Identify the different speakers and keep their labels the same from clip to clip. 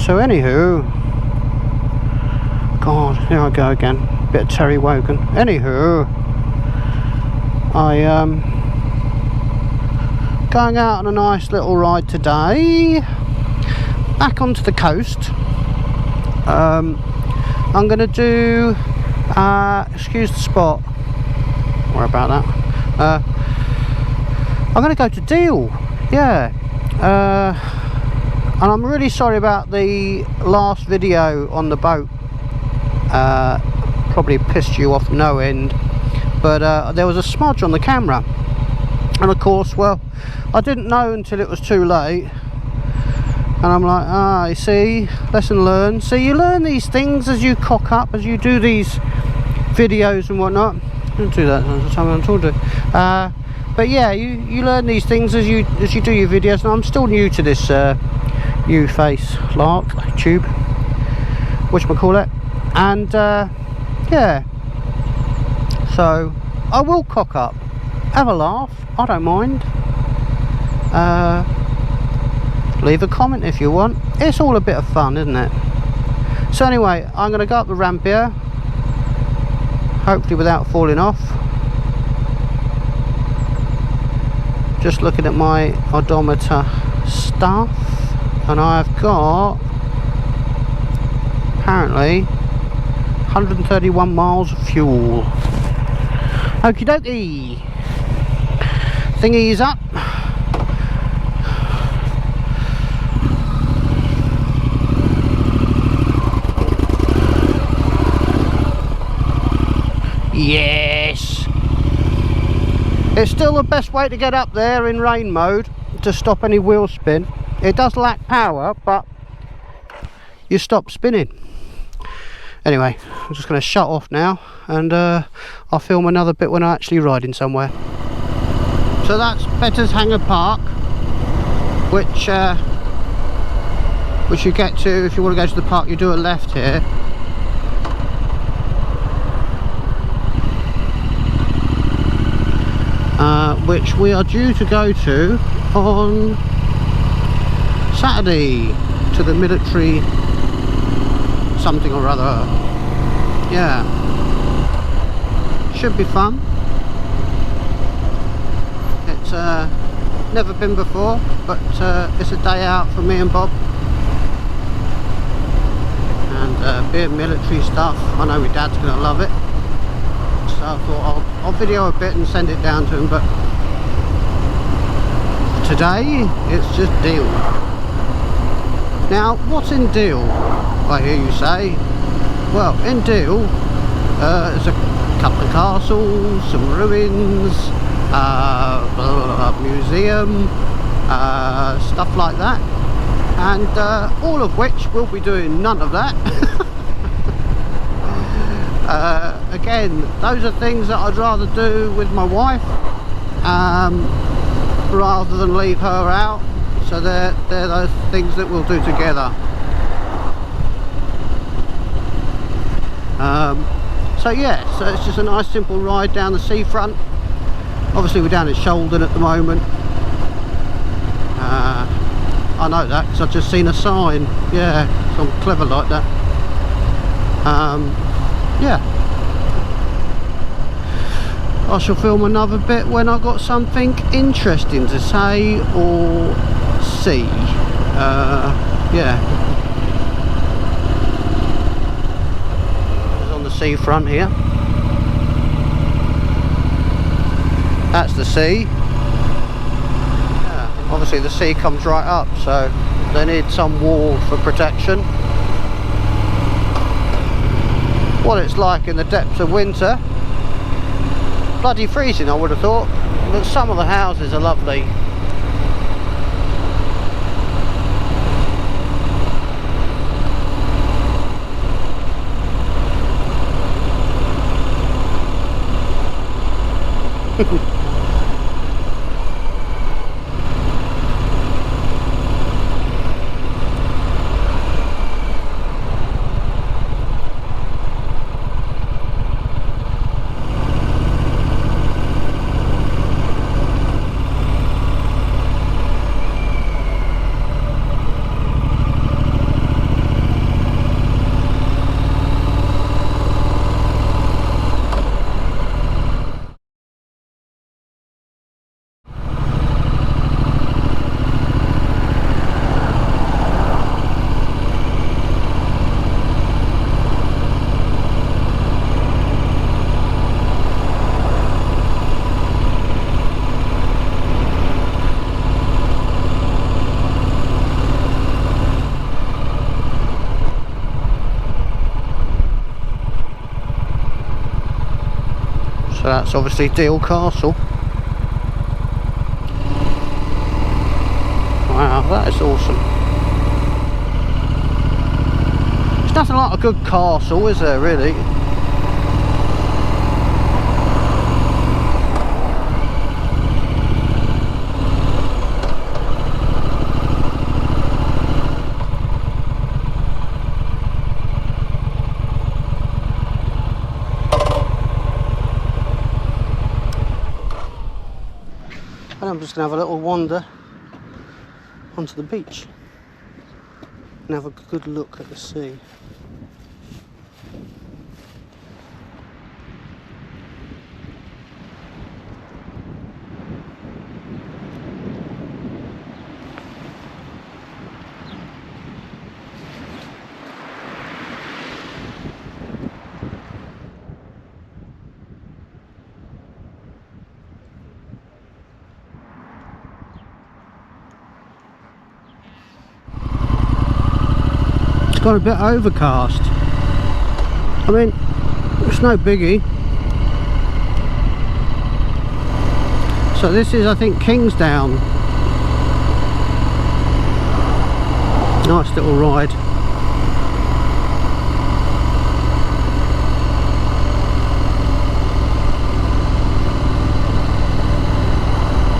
Speaker 1: So anywho, God, here I go again. Bit of Terry Wogan. Anywho, I going out on a nice little ride today. Back onto the coast. I'm going to do, excuse the spot. Worry about that. I'm going to go to Deal. Yeah. And I'm really sorry about the last video on the boat. Probably pissed you off no end. But there was a smudge on the camera. And of course, well, I didn't know until it was too late. And I'm like, you see, lesson learned. So you learn these things as you cock up, as you do these videos and whatnot. Don't do that, that's something I'm talking to. But yeah, you learn these things as you do your videos. And I'm still new to this U-face lark tube, whatchamacallit. And yeah, so I will cock up, have a laugh, I don't mind. Leave a comment if you want. It's all a bit of fun, isn't it? So anyway, I'm going to go up the ramp here, hopefully without falling off. Just looking at my odometer stuff, and I've got apparently 131 miles of fuel. Okie dokie, thingy's up. Yes, it's still the best way to get up there in rain mode, to stop any wheel spin. It does lack power, but you stop spinning. Anyway, I'm just going to shut off now, and I'll film another bit when I'm actually riding somewhere. So that's Better's Hangar Park, which you get to if you want to go to the park. You do a left here. Which we are due to go to on Saturday, to the military something or other. Yeah, should be fun. It's never been before, but it's a day out for me and Bob, and being military stuff, I know my dad's gonna love it. So I thought I'll video a bit and send it down to him, but today it's just Deal. Now, what's in Deal, I hear you say? Well, in Deal there's a couple of castles, some ruins, a museum, stuff like that, and all of which we'll be doing none of that. Again, those are things that I'd rather do with my wife, rather than leave her out. So they're those things that we'll do together. So yeah, so it's just a nice simple ride down the seafront. Obviously we're down at Shoulden at the moment. I know that because I've just seen a sign. Yeah, so I'm clever like that. Yeah, I shall film another bit when I've got something interesting to say or see. Yeah, it's on the seafront here. That's the sea. Yeah, obviously the sea comes right up, so they need some wall for protection. What it's like in the depths of winter, bloody freezing I would have thought, but some of the houses are lovely. So that's obviously Deal Castle. Wow, that is awesome. There's nothing like a good castle, is there, really? And I'm just going to have a little wander onto the beach and have a good look at the sea. Got a bit overcast. I mean, it's no biggie. So this is, I think, Kingsdown. Nice little ride.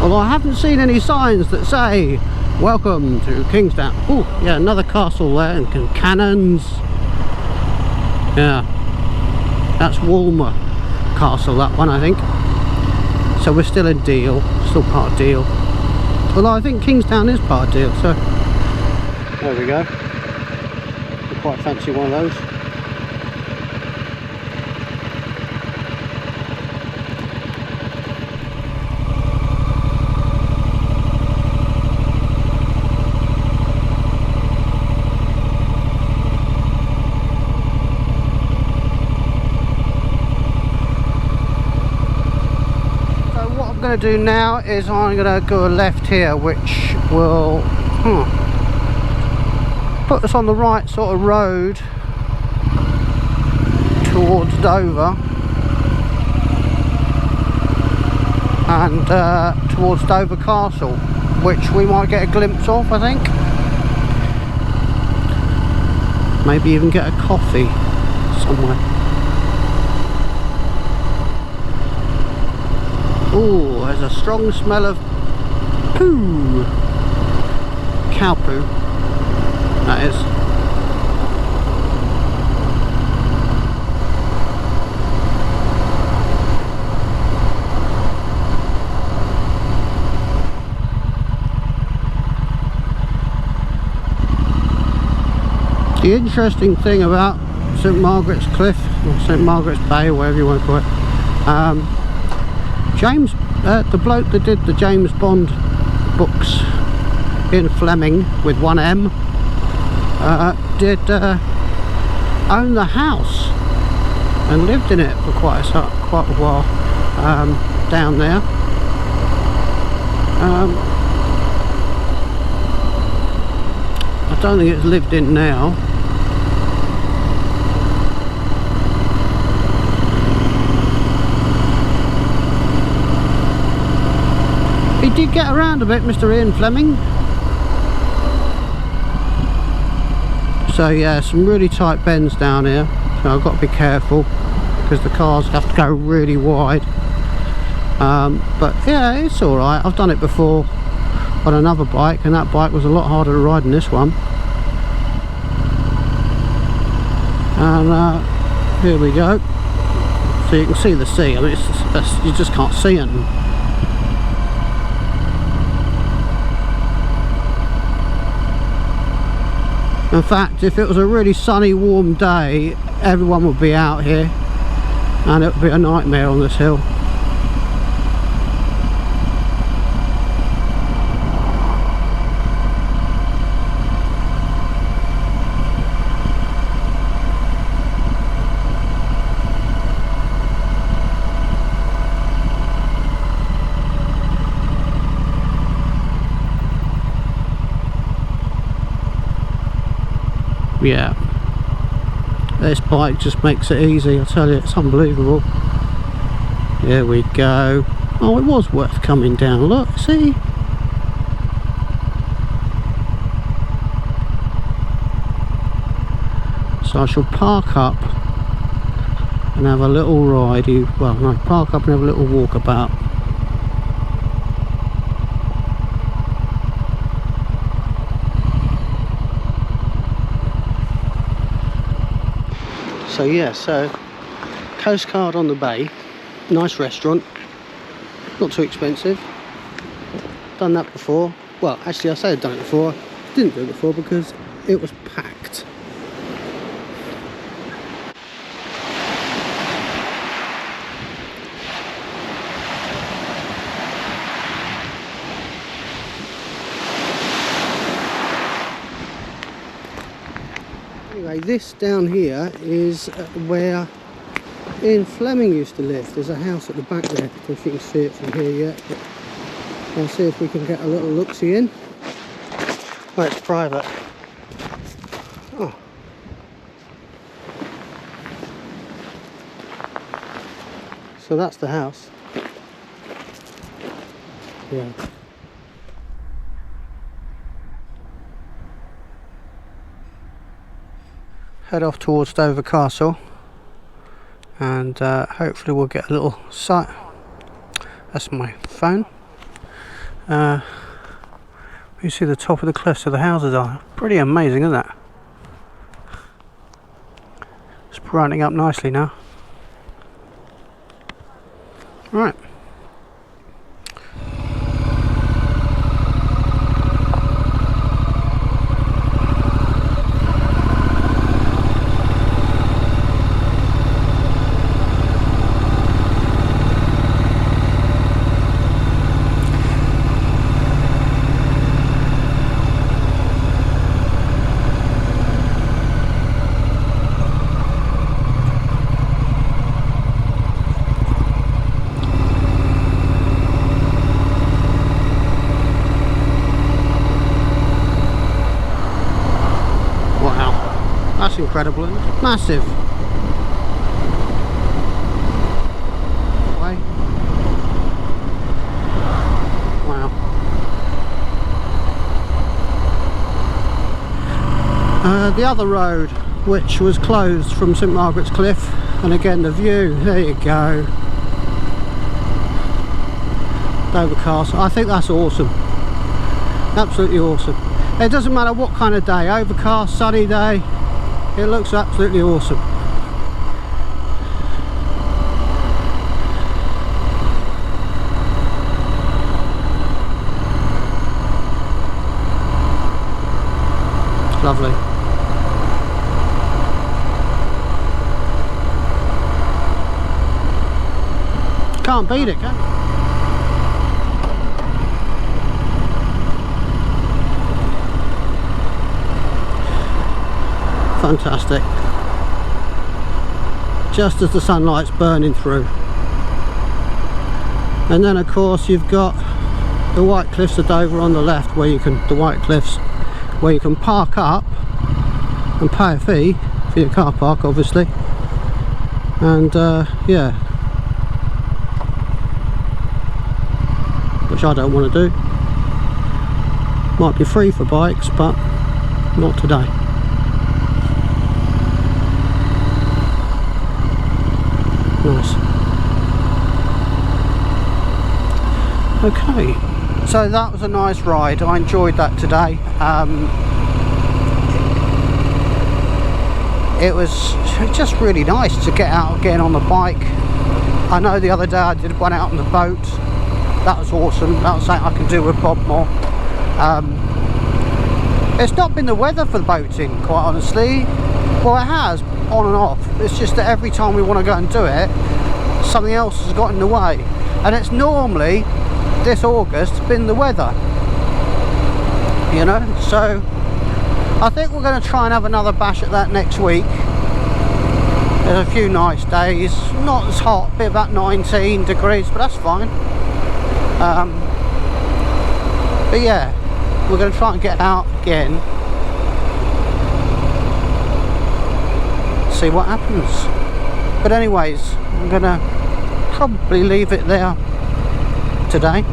Speaker 1: Although I haven't seen any signs that say welcome to Kingsdown. Oh, yeah, another castle there and cannons. Yeah, that's Walmer Castle, that one, I think. So we're still in Deal, still part of Deal. Although I think Kingsdown is part of Deal, so there we go. I quite fancy one of those. Going to do now is I'm going to go left here, which will put us on the right sort of road towards Dover and towards Dover Castle, which we might get a glimpse of, I think. Maybe even get a coffee somewhere. Oh, there's a strong smell of poo. Cow poo, that is. The interesting thing about St Margaret's Cliff, or St Margaret's Bay, or whatever you want to call it, James, the bloke that did the James Bond books in Fleming with one M, did own the house and lived in it for quite a while down there. I don't think it's lived in now. He did get around a bit, Mr. Ian Fleming. So yeah, some really tight bends down here, so I've got to be careful because the cars have to go really wide. But yeah, it's alright. I've done it before on another bike, and that bike was a lot harder to ride than this one. And here we go. So you can see the sea. I mean, you just can't see it. In fact, if it was a really sunny, warm day, everyone would be out here, and it would be a nightmare on this hill. Yeah, this bike just makes it easy, I tell you, it's unbelievable. There we go. Oh, it was worth coming down, look, see? So I shall park up and have a little ride. Well, no, park up and have a little walk about. So yeah, so Coast Guard on the Bay, nice restaurant, not too expensive. Done that before. Well, actually I say I've done it before. Didn't do it before because it was packed. Anyway, this down here is where Ian Fleming used to live. There's a house at the back there. I don't know if you can see it from here yet, but I'll see if we can get a little look-see in. Oh, it's private. Oh. So that's the house. Yeah. Head off towards Dover Castle, and hopefully we'll get a little sight. That's my phone. You see the top of the cliffs where the houses are. Pretty amazing, isn't it? It's brightening up nicely now. Right. That's incredible, isn't it? Massive. Way. Wow. The other road, which was closed from St Margaret's Cliff, and again the view, there you go. Dover Castle. I think that's awesome. Absolutely awesome. It doesn't matter what kind of day, overcast, sunny day. It looks absolutely awesome. Lovely. Can't beat it, can you? Fantastic. Just as the sunlight's burning through. And then of course you've got the White Cliffs of Dover on the left, where you can, the White Cliffs, where you can park up and pay a fee for your car park, obviously. And yeah, which I don't want to do. Might be free for bikes, but not today. Nice. Okay, so that was a nice ride. I enjoyed that today. It was just really nice to get out again on the bike. I know the other day I did one out on the boat. That was awesome. That was something I can do with Bob more. It's not been the weather for the boating, quite honestly. Well, it has, on and off. It's just that every time we want to go and do it, something else has got in the way. And it's normally, this August, been the weather. You know, so I think we're going to try and have another bash at that next week. There's a few nice days, not as hot, be about 19 degrees, but that's fine. But yeah, we're going to try and get out again, see what happens. But anyways, I'm going to probably leave it there today.